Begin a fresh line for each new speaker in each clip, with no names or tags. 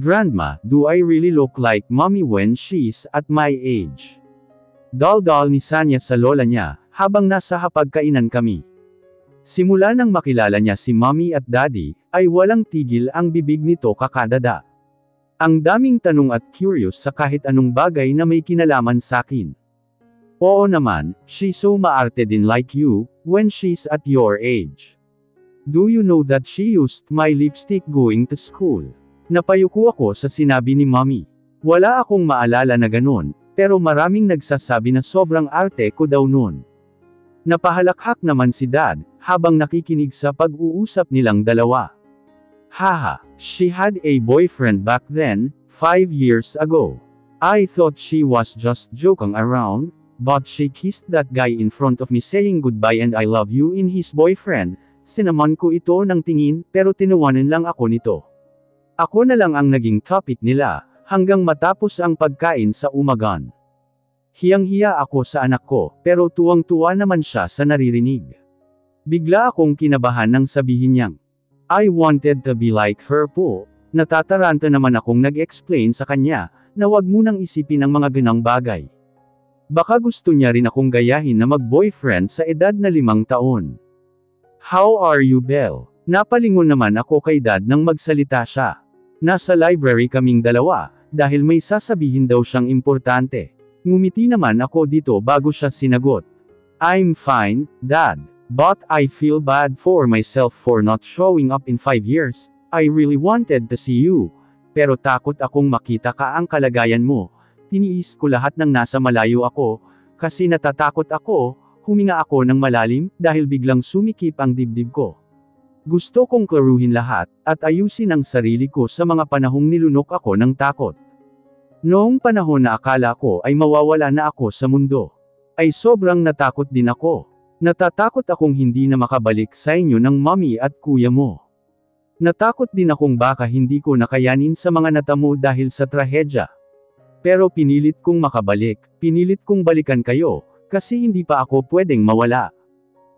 Grandma, do I really look like mommy when she's at my age? Dal-dal ni Sanya sa lola niya, habang nasa hapagkainan kami. Simula nang makilala niya si mommy at daddy, ay walang tigil ang bibig nito kakadada. Ang daming tanong at curious sa kahit anong bagay na may kinalaman sakin. Oo naman, she's so maarte din like you, when she's at your age. Do you know that she used my lipstick going to school? Napayuko ako sa sinabi ni mommy. Wala akong maalala na ganun, pero maraming nagsasabi na sobrang arte ko daw nun. Napahalakhak naman si dad, habang nakikinig sa pag-uusap nilang dalawa. Haha, she had a boyfriend back then, 5 years ago. I thought she was just joking around, but she kissed that guy in front of me saying goodbye and I love you in his boyfriend. Sinaman ko ito ng tingin, pero tinawanan lang ako nito. Ako na lang ang naging topic nila, hanggang matapos ang pagkain sa umagan. Hiyang-hiya ako sa anak ko, pero tuwang-tuwa naman siya sa naririnig. Bigla akong kinabahan nang sabihin niyang, I wanted to be like her po. Natataranta naman akong nag-explain sa kanya, na wag munang isipin ang mga ganang bagay. Baka gusto niya rin akong gayahin na mag-boyfriend sa edad na 5 taon. How are you, Belle? Napalingon naman ako kay dad nang magsalita siya. Nasa library kaming dalawa, dahil may sasabihin daw siyang importante. Ngumiti naman ako dito bago siya sinagot. I'm fine, Dad. But I feel bad for myself for not showing up in 5 years. I really wanted to see you. Pero takot akong makita ka ang kalagayan mo. Tiniis ko lahat ng nasa malayo ako, kasi natatakot ako. Huminga ako ng malalim, dahil biglang sumikip ang dibdib ko. Gusto kong klaruhin lahat, at ayusin ang sarili ko sa mga panahong nilunok ako ng takot. Noong panahon na akala ko ay mawawala na ako sa mundo, ay sobrang natakot din ako. Natatakot akong hindi na makabalik sa inyo ng mommy at kuya mo. Natakot din akong baka hindi ko nakayanin sa mga natamo dahil sa trahedya. Pero pinilit kong makabalik, pinilit kong balikan kayo, kasi hindi pa ako pwedeng mawala.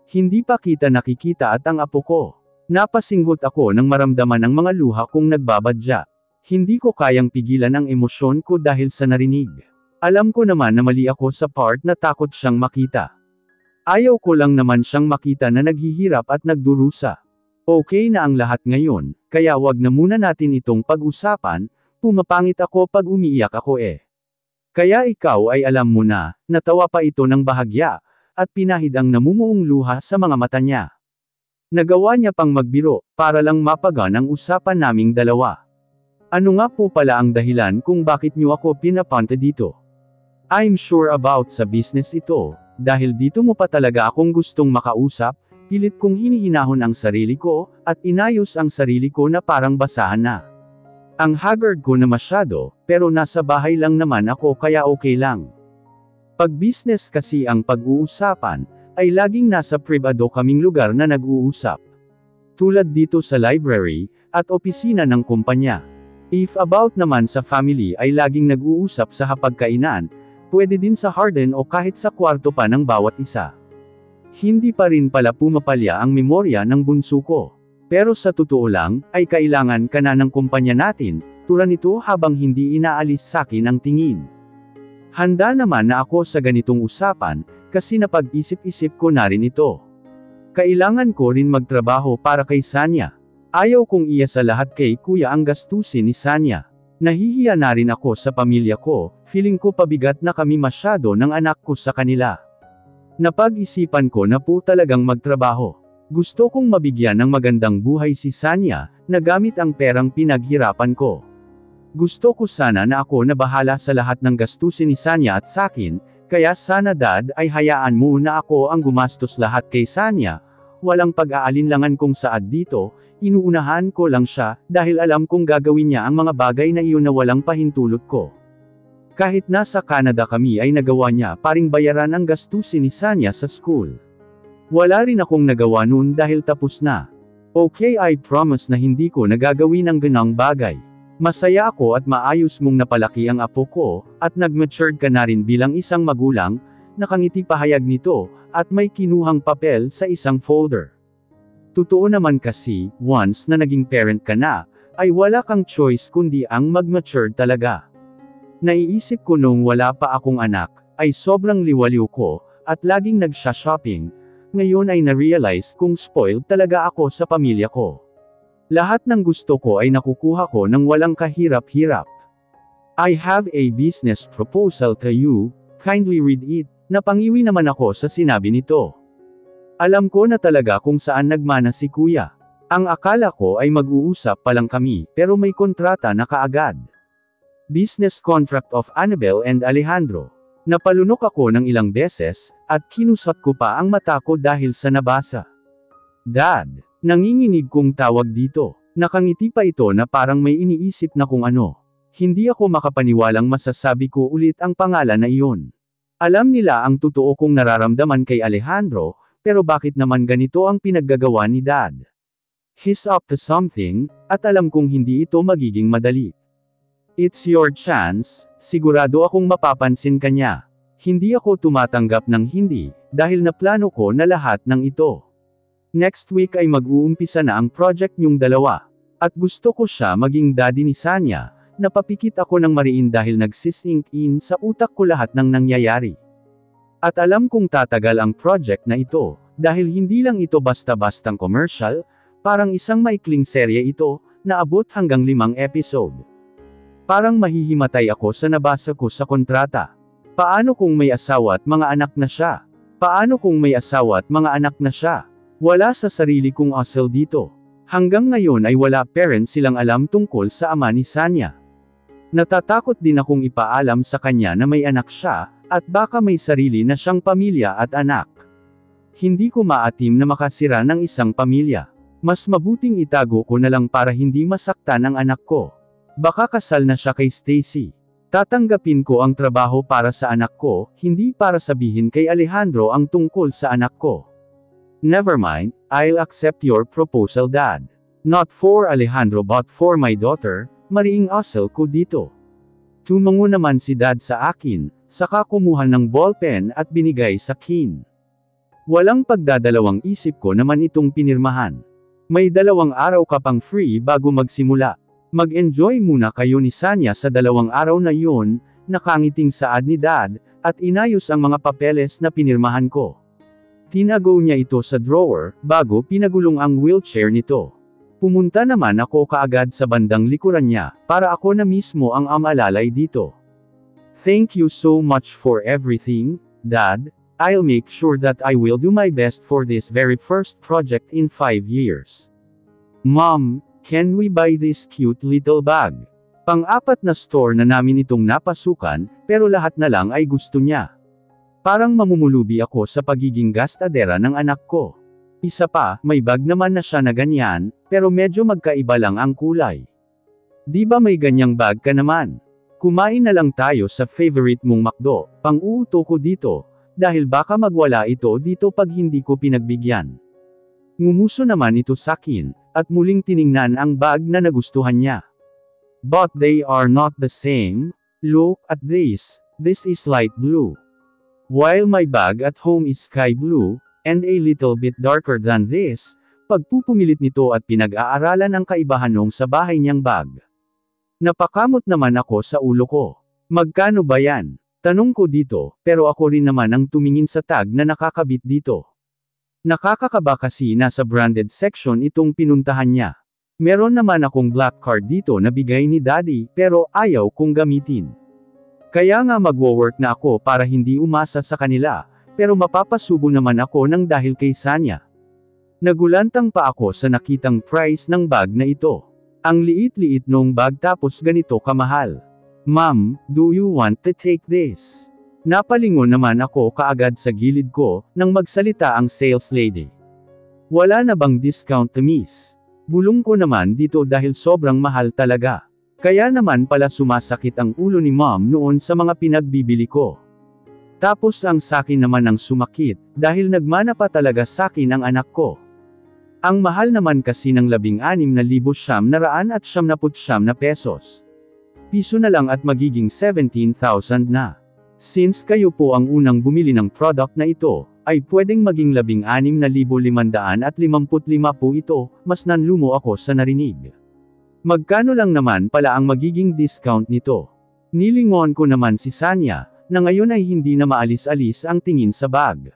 Hindi pa kita nakikita at ang apo ko. Napasinghot ako nang maramdaman ang mga luha kong nagbabadya. Hindi ko kayang pigilan ang emosyon ko dahil sa narinig. Alam ko naman na mali ako sa part na takot siyang makita. Ayaw ko lang naman siyang makita na naghihirap at nagdurusa. Okay na ang lahat ngayon, kaya wag na muna natin itong pag-usapan. Pumapangit ako pag umiiyak ako eh. Kaya ikaw ay alam mo na, natawa pa ito ng bahagya, at pinahid ang namumuong luha sa mga mata niya. Nagawa niya pang magbiro, para lang mapagan ang usapan naming dalawa. Ano nga po pala ang dahilan kung bakit niyo ako pinapunta dito? I'm sure about sa business ito, dahil dito mo pa talaga akong gustong makausap, pilit kong hinihinahon ang sarili ko, at inayos ang sarili ko na parang basahan na. Ang haggard ko na masyado, pero nasa bahay lang naman ako kaya okay lang. Pag business kasi ang pag-uusapan, ay laging nasa pribado kaming lugar na nag-uusap. Tulad dito sa library, at opisina ng kumpanya. If about naman sa family ay laging nag-uusap sa hapagkainan, pwede din sa harden o kahit sa kwarto pa ng bawat isa. Hindi pa rin pala pumapalya ang memorya ng bunso ko. Pero sa totoo lang, ay kailangan ka na ng kumpanya natin, tulad nito habang hindi inaalis sakin ang tingin. Handa naman na ako sa ganitong usapan, kasi napag-isip-isip ko na rin ito. Kailangan ko rin magtrabaho para kay Sanya. Ayaw kong iasa lahat kay kuya ang gastusin ni Sanya. Nahihiya na rin ako sa pamilya ko, feeling ko pabigat na kami masyado ng anak ko sa kanila. Napag-isipan ko na po talagang magtrabaho. Gusto kong mabigyan ng magandang buhay si Sanya, na gamit ang perang pinaghirapan ko. Gusto ko sana na ako na bahala sa lahat ng gastusin ni Sanya at sakin, kaya sana dad ay hayaan mo na ako ang gumastos lahat kay Sanya. Walang pag-aalinlangan kung saad dito, inuunahan ko lang siya, dahil alam kong gagawin niya ang mga bagay na iyon na walang pahintulot ko. Kahit nasa Canada kami ay nagawa niya paring bayaran ang gastusin ni Sanya sa school. Wala rin akong nagawa noon dahil tapos na. Okay, I promise na hindi ko nagagawin ang ganang bagay. Masaya ako at maayos mong napalaki ang apo ko, at nag-matured ka na rin bilang isang magulang, nakangiti pahayag nito, at may kinuhang papel sa isang folder. Totoo naman kasi, once na naging parent ka na, ay wala kang choice kundi ang mag-mature talaga. Naiisip ko nung wala pa akong anak, ay sobrang liwaliw ko, at laging nagsha-shopping. Ngayon ay na-realize kung spoiled talaga ako sa pamilya ko. Lahat ng gusto ko ay nakukuha ko ng walang kahirap-hirap. I have a business proposal to you, kindly read it. Napangiwi naman ako sa sinabi nito. Alam ko na talaga kung saan nagmana si kuya. Ang akala ko ay mag-uusap pa lang kami, pero may kontrata na kaagad. Business contract of Annabel and Alejandro. Napalunok ako ng ilang beses, at kinusat ko pa ang mata ko dahil sa nabasa. Dad, nanginginig kong tawag dito. Nakangiti pa ito na parang may iniisip na kung ano. Hindi ako makapaniwalang masasabi ko ulit ang pangalan na iyon. Alam nila ang totoo kong nararamdaman kay Alejandro, pero bakit naman ganito ang pinaggagawa ni Dad? He's up to something, at alam kong hindi ito magiging madali. It's your chance, sigurado akong mapapansin ka niya. Hindi ako tumatanggap ng hindi, dahil naplano ko na lahat ng ito. Next week ay mag-uumpisa na ang project niyong dalawa. At gusto ko siya maging daddy ni Sanya. Napapikit ako ng mariin dahil nagsisink in sa utak ko lahat ng nangyayari. At alam kong tatagal ang project na ito, dahil hindi lang ito basta-bastang commercial, parang isang maikling serye ito, na abot hanggang 5 episode. Parang mahihimatay ako sa nabasa ko sa kontrata. Paano kung may asawa at mga anak na siya? Paano kung may asawa at mga anak na siya? Wala sa sarili kong asal dito. Hanggang ngayon ay wala parents silang alam tungkol sa ama ni Sanya. Natatakot din akong ipaalam sa kanya na may anak siya, at baka may sarili na siyang pamilya at anak. Hindi ko maatim na makasira ng isang pamilya. Mas mabuting itago ko na lang para hindi masaktan ang anak ko. Baka kasal na siya kay Stacy. Tatanggapin ko ang trabaho para sa anak ko, hindi para sabihin kay Alejandro ang tungkol sa anak ko. Never mind, I'll accept your proposal, Dad. Not for Alejandro but for my daughter. Mariing asal ko dito. Tumango naman si Dad sa akin, saka kumuha ng ballpen at binigay sa akin. Walang pagdadalawang isip ko naman itong pinirmahan. May 2 araw ka pang free bago magsimula. Mag-enjoy muna kayo ni Sanya sa 2 araw na iyon, nakangiting saad ni Dad, at inayos ang mga papeles na pinirmahan ko. Tinago niya ito sa drawer, bago pinagulong ang wheelchair nito. Pumunta naman ako kaagad sa bandang likuran niya, para ako na mismo ang amalalay dito. Thank you so much for everything, Dad. I'll make sure that I will do my best for this very first project in 5 years. Mom, can we buy this cute little bag? Pang-4 na store na namin itong napasukan, pero lahat na lang ay gusto niya. Parang mamumulubi ako sa pagiging gastadera ng anak ko. Isa pa, may bag naman na siya na ganyan, pero medyo magkaiba lang ang kulay. Di ba may ganyang bag ka naman? Kumain na lang tayo sa favorite mong McDo, pang-uuto ko dito, dahil baka magwala ito dito pag hindi ko pinagbigyan. Ngumuso naman ito sa akin, at muling tiningnan ang bag na nagustuhan niya. But they are not the same. Look at this is light blue. While my bag at home is sky blue, and a little bit darker than this, pagpupumilit nito at pinag-aaralan ang kaibahan nung sa bahay niyang bag. Napakamot naman ako sa ulo ko. Magkano ba yan? Tanong ko dito, pero ako rin naman ang tumingin sa tag na nakakabit dito. Nakakakaba kasi nasa branded section itong pinuntahan niya. Meron naman akong black card dito na bigay ni Daddy, pero ayaw kong gamitin. Kaya nga magwo-work na ako para hindi umasa sa kanila, pero mapapasubo naman ako ng dahil kay Sanya. Nagulantang pa ako sa nakitang price ng bag na ito. Ang liit-liit nung bag tapos ganito kamahal. Ma'am, do you want to take this? Napalingon naman ako kaagad sa gilid ko, nang magsalita ang sales lady. Wala na bang discount, miss? Bulong ko naman dito dahil sobrang mahal talaga. Kaya naman pala sumasakit ang ulo ni mom noon sa mga pinagbibili ko. Tapos ang sakin naman ang sumakit, dahil nagmana pa talaga sakin ang anak ko. Ang mahal naman kasi ng 16,999 na pesos. Piso na lang at magiging 17,000 na. Since kayo po ang unang bumili ng product na ito, ay pwedeng maging 16,555 po ito, mas nanlumo ako sa narinig. Magkano lang naman pala ang magiging discount nito? Nilingon ko naman si Sanya, na ngayon ay hindi na maalis-alis ang tingin sa bag.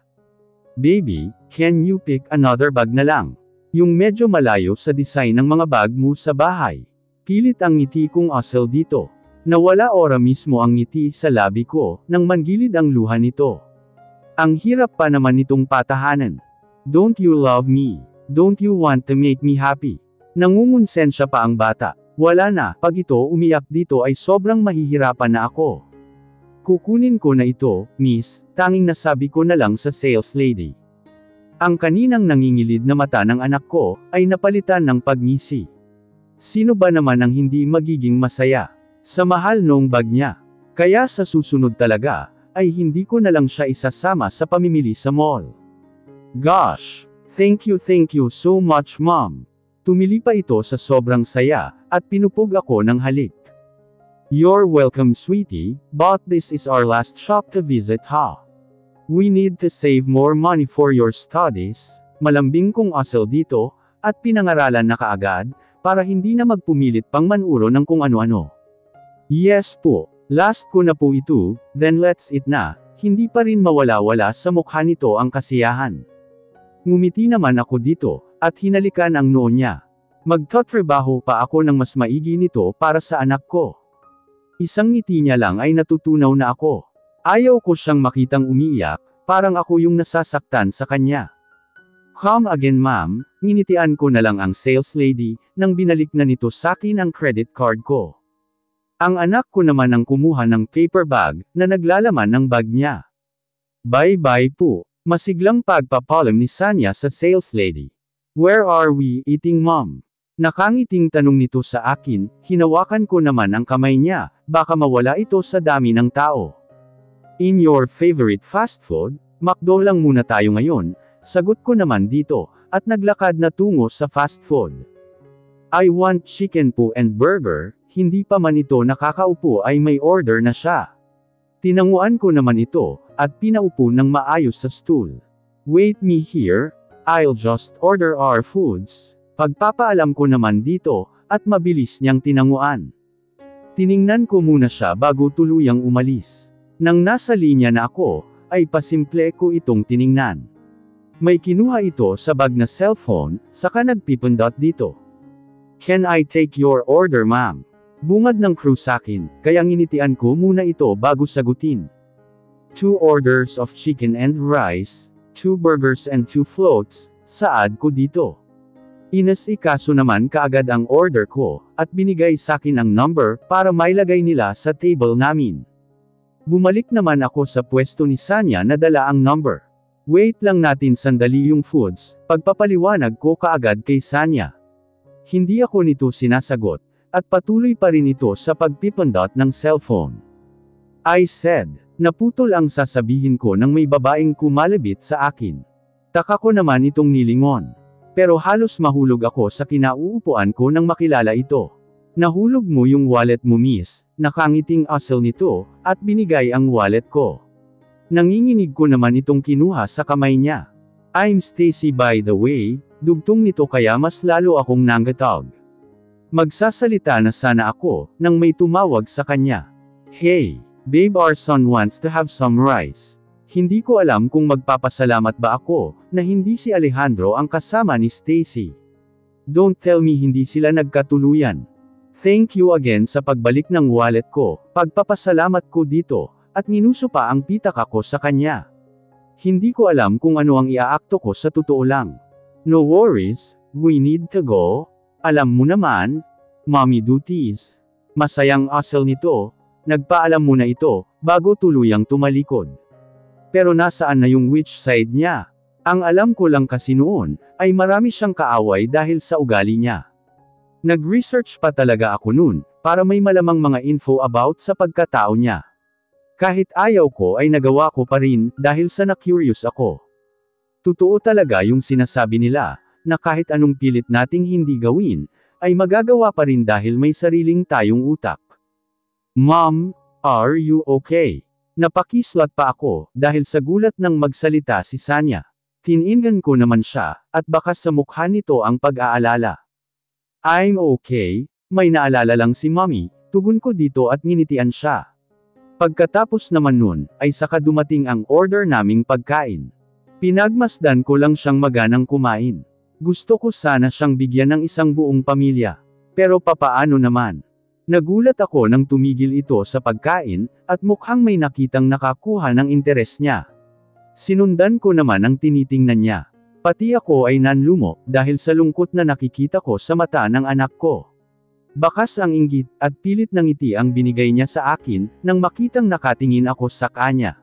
Baby, can you pick another bag na lang? Yung medyo malayo sa design ng mga bag mo sa bahay. Pilit ang ngiti kong asal dito. Nawala ora mismo ang ngiti sa labi ko, nang manggilid ang luha nito. Ang hirap pa naman nitong patahanan. Don't you love me? Don't you want to make me happy? Nangungonsensya pa ang bata. Wala na, pag ito umiyak dito ay sobrang mahihirapan na ako. Kukunin ko na ito, miss, tanging nasabi ko na lang sa sales lady. Ang kaninang nangingilid na mata ng anak ko, ay napalitan ng pagngisi. Sino ba naman ang hindi magiging masaya sa mahal nung bag niya? Kaya sa susunod talaga, ay hindi ko na lang siya isasama sa pamimili sa mall. Gosh! Thank you so much mom. Tumili pa ito sa sobrang saya, at pinupog ako ng halik. You're welcome sweetie, but this is our last shop to visit ha. We need to save more money for your studies. Malambing kong asal dito, at pinangaralan na kaagad, para hindi na magpumilit pang manuro ng kung ano-ano. Yes po, last ko na po ito, then let's eat na. Hindi pa rin mawala-wala sa mukha nito ang kasiyahan. Ngumiti naman ako dito, at hinalikan ang noo niya. Magtatrabaho pa ako ng mas maigi nito para sa anak ko. Isang ngiti niya lang ay natutunaw na ako. Ayaw ko siyang makitang umiiyak, parang ako yung nasasaktan sa kanya. Come again ma'am, nginitian ko na lang ang sales lady, nang binalik na nito sakin ang credit card ko. Ang anak ko naman ang kumuha ng paper bag, na naglalaman ng bag niya. Bye-bye po, masiglang pagpapalam ni Sanya sa sales lady. Where are we eating mom? Nakangiting tanong nito sa akin, hinawakan ko naman ang kamay niya, baka mawala ito sa dami ng tao. In your favorite fast food, McDo lang muna tayo ngayon, sagot ko naman dito, at naglakad na tungo sa fast food. I want chicken po and burger, hindi pa man ito nakakaupo ay may order na siya. Tinanguan ko naman ito, at pinaupo ng maayos sa stool. Wait me here, I'll just order our foods. Pagpapaalam ko naman dito, at mabilis niyang tinanguan. Tiningnan ko muna siya bago tuluyang umalis. Nang nasa linya na ako, ay pasimple ko itong tiningnan. May kinuha ito sa bag na cellphone, saka nagpipindot dito. Can I take your order ma'am? Bungad ng crew sakin, kaya nginitian ko muna ito bago sagutin. 2 orders of chicken and rice, 2 burgers and 2 floats, saad ko dito. Inasikaso naman kaagad ang order ko, at binigay sakin ang number, para mailagay nila sa table namin. Bumalik naman ako sa pwesto ni Sanya na dala ang number. Wait lang natin sandali yung foods, pagpapaliwanag ko kaagad kay Sanya. Hindi ako nito sinasagot, at patuloy pa rin ito sa pagpipindot ng cellphone. I said, naputol ang sasabihin ko nang may babaeng kumalabit sa akin. Taka ko naman itong nilingon. Pero halos mahulog ako sa kinauupuan ko nang makilala ito. Nahulog mo yung wallet mo miss, nakangiting asal nito, at binigay ang wallet ko. Nanginginig ko naman itong kinuha sa kamay niya. I'm Stacy by the way, dugtong nito kaya mas lalo akong nanggatog. Magsasalita na sana ako, nang may tumawag sa kanya. Hey, babe our son wants to have some rice. Hindi ko alam kung magpapasalamat ba ako, na hindi si Alejandro ang kasama ni Stacy. Don't tell me hindi sila nagkatuluyan. Thank you again sa pagbalik ng wallet ko, pagpapasalamat ko dito, at minuso pa ang pitaka ko sa kanya. Hindi ko alam kung ano ang iaakto ko sa totoo lang. No worries, we need to go. Alam mo naman, mommy duties. Masayang asal nito, nagpaalam muna ito, bago tuluyang tumalikod. Pero nasaan na yung which side niya? Ang alam ko lang kasi noon, ay marami siyang kaaway dahil sa ugali niya. Nag-research pa talaga ako noon, para may malamang mga info about sa pagkatao niya. Kahit ayaw ko ay nagawa ko pa rin, dahil sa na-curious ako. Totoo talaga yung sinasabi nila, na kahit anong pilit nating hindi gawin, ay magagawa pa rin dahil may sariling tayong utak. Mom, are you okay? Napakislat pa ako, dahil sa gulat ng magsalita si Sanya. Tiningan ko naman siya, at baka sa mukha nito ang pag-aalala. I'm okay, May naalala lang si mommy, tugon ko dito at nginitian siya. Pagkatapos naman nun, ay saka dumating ang order naming pagkain. Pinagmasdan ko lang siyang maganang kumain. Gusto ko sana siyang bigyan ng isang buong pamilya. Pero papaano naman? Nagulat ako nang tumigil ito sa pagkain, at mukhang may nakitang nakakuha ng interes niya. Sinundan ko naman ang tinitingnan niya. Pati ako ay nanlumo, dahil sa lungkot na nakikita ko sa mata ng anak ko. Bakas ang inggit, at pilit ng ngiti ang binigay niya sa akin, nang makitang nakatingin ako sa kanya.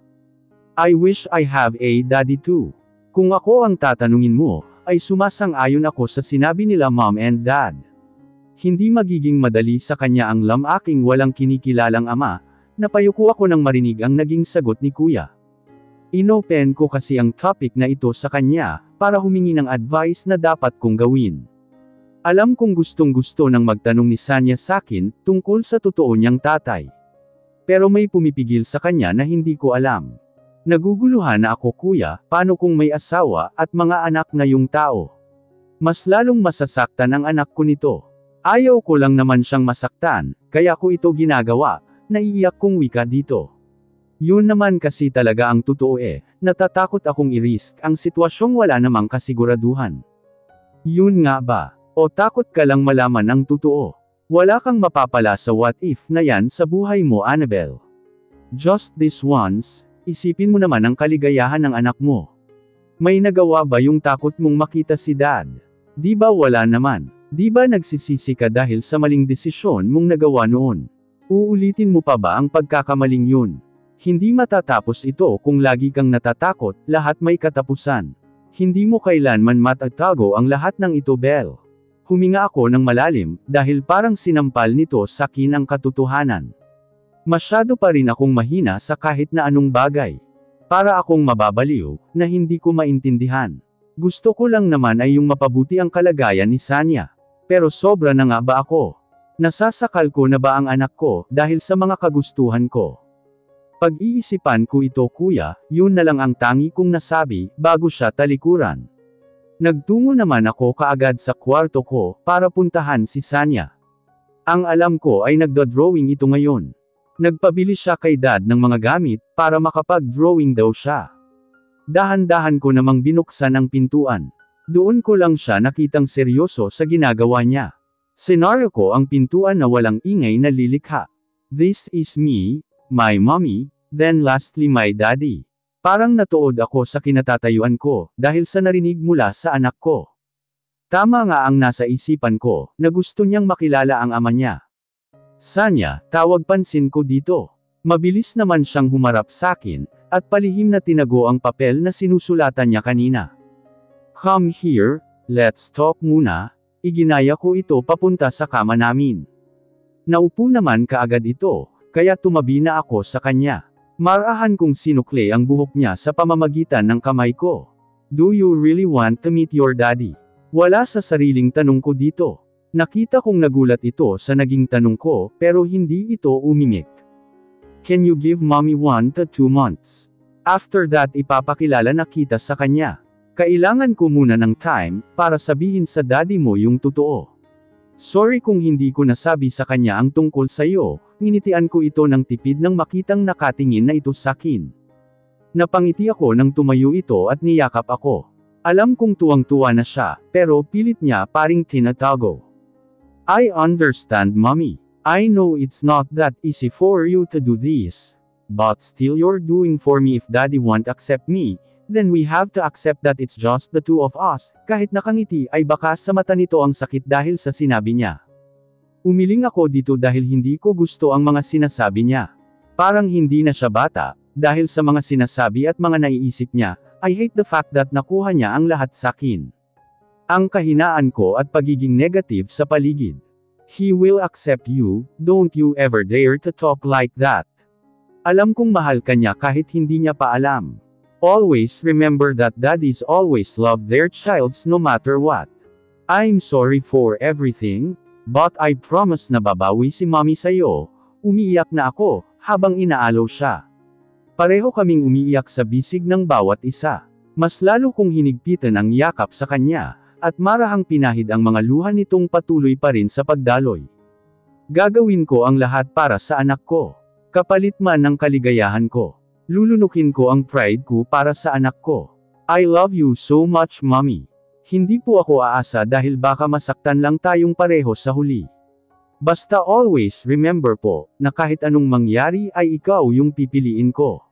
I wish I have a daddy too. Kung ako ang tatanungin mo, ay sumasang-ayon ako sa sinabi nila mom and dad. Hindi magiging madali sa kanya ang aking walang kinikilalang ama, napayuko ako nang marinig ang naging sagot ni kuya. Inopen ko kasi ang topic na ito sa kanya, para humingi ng advice na dapat kong gawin. Alam kong gustong-gusto nang magtanong ni Sanya sakin, tungkol sa totoo niyang tatay. Pero may pumipigil sa kanya na hindi ko alam. Naguguluhan na ako kuya, paano kung may asawa, at mga anak na yung tao? Mas lalong masasaktan ang anak ko nito. Ayaw ko lang naman siyang masaktan, kaya ko ito ginagawa, naiiyak kong wika dito. Yun naman kasi talaga ang totoo natatakot akong i-risk ang sitwasyong wala namang kasiguraduhan. Yun nga ba? O takot ka lang malaman ang totoo? Wala kang mapapala sa what if na yan sa buhay mo Annabelle. Just this once, isipin mo naman ang kaligayahan ng anak mo. May nagawa ba yung takot mong makita si dad? Di ba wala naman? Di ba nagsisisi ka dahil sa maling desisyon mong nagawa noon? Uulitin mo pa ba ang pagkakamaling yun? Hindi matatapos ito kung lagi kang natatakot, lahat may katapusan. Hindi mo kailanman matatago ang lahat ng ito Belle. Huminga ako ng malalim, dahil parang sinampal nito sa akin ang katotohanan. Masyado pa rin akong mahina sa kahit na anong bagay. Para akong mababaliw, na hindi ko maintindihan. Gusto ko lang naman ay yung mapabuti ang kalagayan ni Sanya. Pero sobra na nga ba ako? Nasasakal ko na ba ang anak ko, dahil sa mga kagustuhan ko? Pag-iisipan ko ito kuya, yun na lang ang tangi kong nasabi, bago siya talikuran. Nagtungo naman ako kaagad sa kwarto ko, para puntahan si Sanya. Ang alam ko ay nagdo-drawing ito ngayon. Nagpabili siya kay dad ng mga gamit, para makapag-drawing daw siya. Dahan-dahan ko namang binuksan ang pintuan. Doon ko lang siya nakitang seryoso sa ginagawa niya. Senaryo ko ang pintuan na walang ingay na lilikha. This is me, my mommy, then lastly my daddy. Parang natuod ako sa kinatatayuan ko, dahil sa narinig mula sa anak ko. Tama nga ang nasa isipan ko, na gusto niyang makilala ang ama niya. Sanya, tawag pansin ko dito. Mabilis naman siyang humarap sakin, at palihim na tinago ang papel na sinusulatan niya kanina. Come here, let's talk muna. Iginaya ko ito papunta sa kama namin. Naupo naman kaagad ito, kaya tumabi na ako sa kanya. Marahan kong sinukli ang buhok niya sa pamamagitan ng kamay ko. Do you really want to meet your daddy? Wala sa sariling tanong ko dito. Nakita kong nagulat ito sa naging tanong ko, pero hindi ito umimik. Can you give mommy 1 to 2 months? After that ipapakilala na kita sa kanya. Kailangan ko muna ng time, para sabihin sa daddy mo yung totoo. Sorry kung hindi ko nasabi sa kanya ang tungkol sa iyo, nginitian ko ito ng tipid nang makitang nakatingin na ito sakin. Napangiti ako nang tumayo ito at niyakap ako. Alam kong tuwang-tuwa na siya, pero pilit niya paring tinatago. I understand mommy. I know it's not that easy for you to do this. But still you're doing for me if daddy won't accept me. Then we have to accept that it's just the two of us. Kahit nakangiti ay baka sa mata nito ang sakit dahil sa sinabi niya. Umiling ako dito dahil hindi ko gusto ang mga sinasabi niya. Parang hindi na siya bata, dahil sa mga sinasabi at mga naiisip niya. I hate the fact that nakuha niya ang lahat sa akin. Ang kahinaan ko at pagiging negative sa paligid. He will accept you, don't you ever dare to talk like that. Alam kong mahal ka niya kahit hindi niya pa alam. Always remember that daddies always love their childs no matter what. I'm sorry for everything, but I promise na babawi si mommy sa'yo. Umiiyak na ako, habang inaalaw siya. Pareho kaming umiiyak sa bisig ng bawat isa. Mas lalo kong hinigpitan ang yakap sa kanya, at marahang pinahid ang mga luha nitong patuloy pa rin sa pagdaloy. Gagawin ko ang lahat para sa anak ko. Kapalit man ng kaligayahan ko. Lulunukin ko ang pride ko para sa anak ko. I love you so much, mommy. Hindi po ako aasa dahil baka masaktan lang tayong pareho sa huli. Basta always remember po, na kahit anong mangyari ay ikaw yung pipiliin ko.